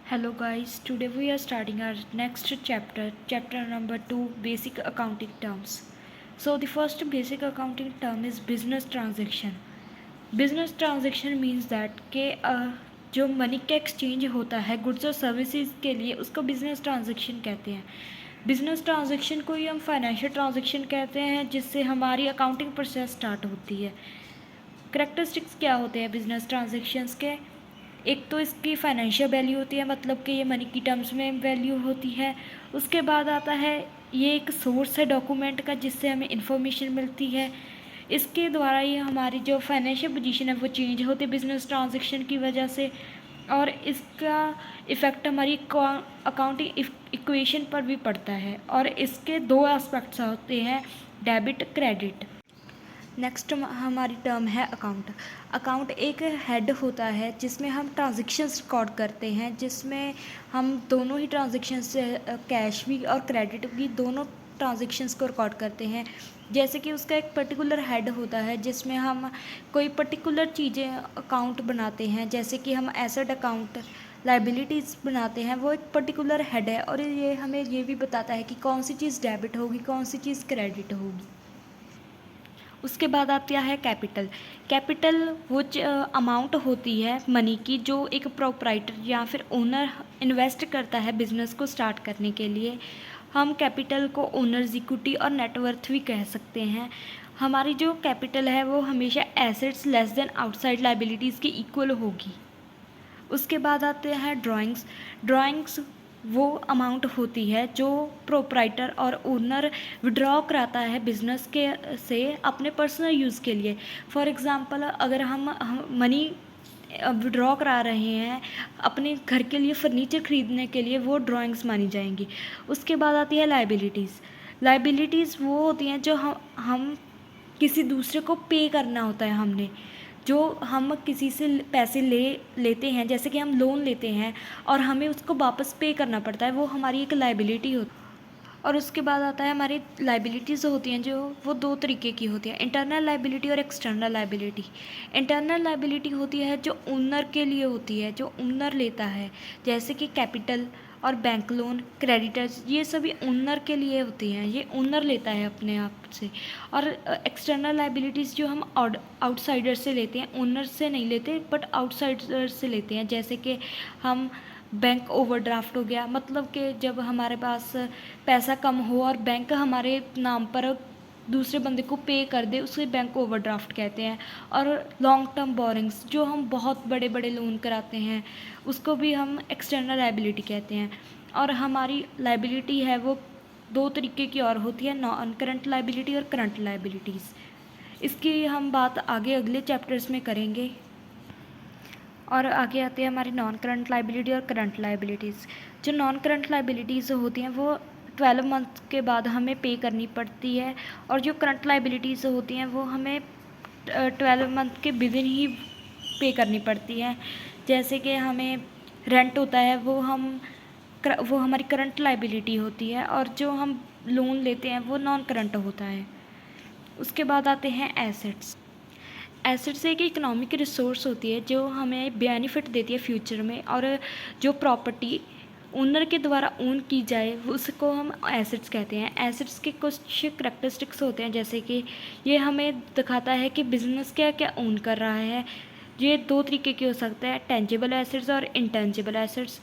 Hello guys, today we are starting our next chapter number 2, basic accounting terms. So the first basic accounting term is business transaction. Business transaction means that के जो money का exchange होता है goods और services के लिए उसको business transaction कहते हैं। बिजनेस ट्रांजेक्शन को ही हम फाइनेंशियल ट्रांजेक्शन कहते हैं, जिससे हमारी अकाउंटिंग प्रोसेस स्टार्ट होती है। करेक्टरिस्टिक्स क्या होते हैं बिजनेस ट्रांजेक्शन्स के? एक तो इसकी फाइनेंशियल वैल्यू होती है, मतलब कि ये मनी की टर्म्स में वैल्यू होती है। उसके बाद आता है ये एक सोर्स है डॉक्यूमेंट का, जिससे हमें इंफॉर्मेशन मिलती है। इसके द्वारा ये हमारी जो फाइनेंशियल पोजीशन है वो चेंज होती है बिजनेस ट्रांजेक्शन की वजह से, और इसका इफ़ेक्ट हमारी अकाउंटिंग इक्वेशन पर भी पड़ता है। और इसके दो एस्पेक्ट्स होते हैं, डेबिट क्रेडिट। नेक्स्ट हमारी टर्म है अकाउंट। अकाउंट एक हेड होता है जिसमें हम ट्रांजेक्शन्स रिकॉर्ड करते हैं, जिसमें हम दोनों ही ट्रांजेक्शन्स, कैश भी और क्रेडिट भी, दोनों ट्रांजेक्शन्स को रिकॉर्ड करते हैं। जैसे कि उसका एक पर्टिकुलर हेड होता है जिसमें हम कोई पर्टिकुलर चीज़ें अकाउंट बनाते हैं, जैसे कि हम एसेट अकाउंट, लाइबिलिटीज़ बनाते हैं। वो एक पर्टिकुलर हेड है और ये हमें ये भी बताता है कि कौन सी चीज़ डेबिट होगी, कौन सी चीज़ क्रेडिट होगी। उसके बाद आता है कैपिटल। कैपिटल वो अमाउंट होती है मनी की जो एक प्रोप्राइटर या फिर ओनर इन्वेस्ट करता है बिजनेस को स्टार्ट करने के लिए। हम कैपिटल को ओनर्स इक्विटी और नेटवर्थ भी कह सकते हैं। हमारी जो कैपिटल है वो हमेशा assets less than outside liabilities के इक्वल होगी। उसके बाद आते हैं ड्राइंग्स। ड्राइंग्स वो अमाउंट होती है जो प्रोप्राइटर और ओनर विड्रॉ कराता है बिजनेस के से अपने पर्सनल यूज़ के लिए। फॉर एग्ज़ाम्पल, अगर हम मनी विड्रॉ करा रहे हैं अपने घर के लिए, फर्नीचर ख़रीदने के लिए, वो ड्राइंग्स मानी जाएंगी। उसके बाद आती है लाइबिलिटीज़। लाइबिलिटीज़ वो होती हैं जो हम किसी दूसरे को पे करना होता है। हमने जो हम किसी से पैसे लेते हैं, जैसे कि हम लोन लेते हैं और हमें उसको वापस पे करना पड़ता है, वो हमारी एक लाइबिलिटी होती है। और उसके बाद आता है हमारी लाइबिलिटीज़ होती हैं जो वो दो तरीके की होती हैं, इंटरनल लाइबिलिटी और एक्सटर्नल लाइबिलिटी। इंटरनल लाइबिलिटी होती है जो ओनर के लिए होती है, जो ओनर लेता है, जैसे कि कैपिटल और बैंक लोन, क्रेडिटर्स, ये सभी ओनर के लिए होती हैं, ये ओनर लेता है अपने आप से। और एक्सटर्नल लाइबिलिटीज़ जो हम आउटसाइडर से लेते हैं, ओनर से नहीं लेते बट आउटसाइडर से लेते हैं। जैसे कि हम बैंक ओवरड्राफ्ट हो गया, मतलब कि जब हमारे पास पैसा कम हो और बैंक हमारे नाम पर दूसरे बंदे को पे कर दे, उसे बैंक ओवरड्राफ्ट कहते हैं। और लॉन्ग टर्म बोरिंग्स, जो हम बहुत बड़े बड़े लोन कराते हैं, उसको भी हम एक्सटर्नल लाइबिलिटी कहते हैं। और हमारी लाइबिलिटी है वो दो तरीके की और होती है, नॉन करंट लाइबिलिटी और करंट लाइबिलिटीज़। इसकी हम बात आगे अगले चैप्टर्स में करेंगे। और आगे आती है हमारी नॉन करंट लाइबिलिटी और करंट लाइबिलिटीज़। जो नॉन करंट लाइबिलिटीज़ होती हैं वो 12 मंथ के बाद हमें पे करनी पड़ती है, और जो करंट लाइबिलिटीज़ होती हैं वो हमें 12 मंथ के विदिन ही पे करनी पड़ती है। जैसे कि हमें रेंट होता है वो हमारी करंट लाइबिलिटी होती है, और जो हम लोन लेते हैं वो नॉन करंट होता है। उसके बाद आते हैं एसेट्स। एसेट्स एक इकोनॉमिक रिसोर्स होती है जो हमें बेनिफिट देती है फ्यूचर में, और जो प्रॉपर्टी ओनर के द्वारा ओन की जाए उसको हम एसेट्स कहते हैं। एसेट्स के कुछ करेक्टरिस्टिक्स होते हैं, जैसे कि ये हमें दिखाता है कि बिजनेस क्या क्या ओन कर रहा है। ये दो तरीके के हो सकते हैं, टेंजिबल एसेट्स और इंटेंजिबल एसेट्स।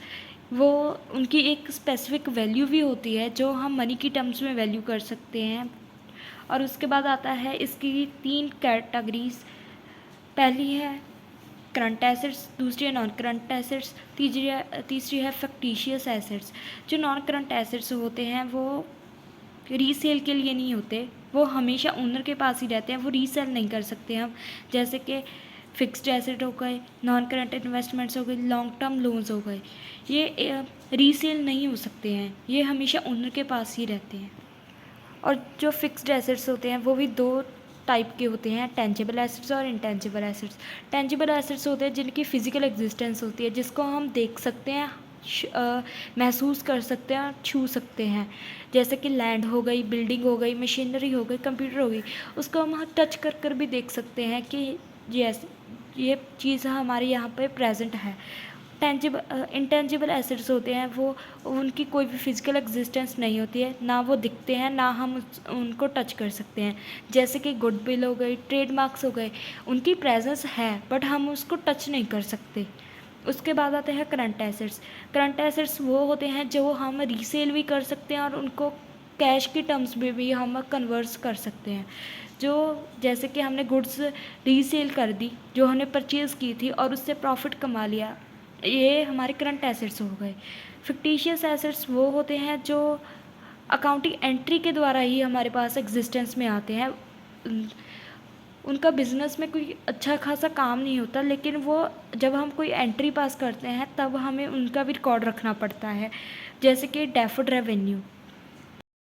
वो उनकी एक स्पेसिफिक वैल्यू भी होती है जो हम मनी की टर्म्स में वैल्यू कर सकते हैं। और उसके बाद आता है इसकी 3 कैटेगरीज। पहली है करंट एसेट्स, दूसरी है नॉन करंट एसेट्स, तीसरी है फैक्टिशियस एसेट्स। जो नॉन करंट एसेट्स होते हैं वो रीसेल के लिए नहीं होते, वो हमेशा ओनर के पास ही रहते हैं, वो रीसेल नहीं कर सकते हम। जैसे कि फिक्स्ड एसेट हो गए, नॉन करंट इन्वेस्टमेंट्स हो गए, लॉन्ग टर्म लोन्स हो गए, ये रीसेल नहीं हो सकते हैं, ये हमेशा ओनर के पास ही रहते हैं। और जो फिक्स्ड एसेट्स होते हैं वो भी दो टाइप के होते हैं, टेंजिबल एसेट्स और इंटेंजिबल एसेट्स। टेंजिबल एसेट्स होते हैं जिनकी फ़िज़िकल एग्जिस्टेंस होती है, जिसको हम देख सकते हैं, महसूस कर सकते हैं, छू सकते हैं। जैसे कि लैंड हो गई, बिल्डिंग हो गई, मशीनरी हो गई, कंप्यूटर हो गई, उसको हम टच कर भी देख सकते हैं कि यस, ये चीज़ हमारे यहाँ पे प्रेजेंट है। इंटेंजिबल एसेट्स होते हैं वो उनकी कोई भी फिजिकल एग्जिस्टेंस नहीं होती है, ना वो दिखते हैं ना हम उनको टच कर सकते हैं। जैसे कि गुडविल हो गई, ट्रेडमार्क्स हो गए, उनकी प्रेजेंस है बट हम उसको टच नहीं कर सकते। उसके बाद आते हैं करंट एसेट्स। करंट एसेट्स वो होते हैं जो हम रीसेल भी कर सकते हैं और उनको कैश की टर्म्स में भी हम कन्वर्स कर सकते हैं। जो जैसे कि हमने गुड्स रीसेल कर दी जो हमने परचेज़ की थी और उससे प्रॉफिट कमा लिया, ये हमारे करंट एसेट्स हो गए। फिक्टिशियस एसेट्स वो होते हैं जो अकाउंटिंग एंट्री के द्वारा ही हमारे पास एग्जिस्टेंस में आते हैं। उनका बिज़नेस में कोई अच्छा खासा काम नहीं होता, लेकिन वो जब हम कोई एंट्री पास करते हैं तब हमें उनका भी रिकॉर्ड रखना पड़ता है। जैसे कि डेफर्ड रेवेन्यू,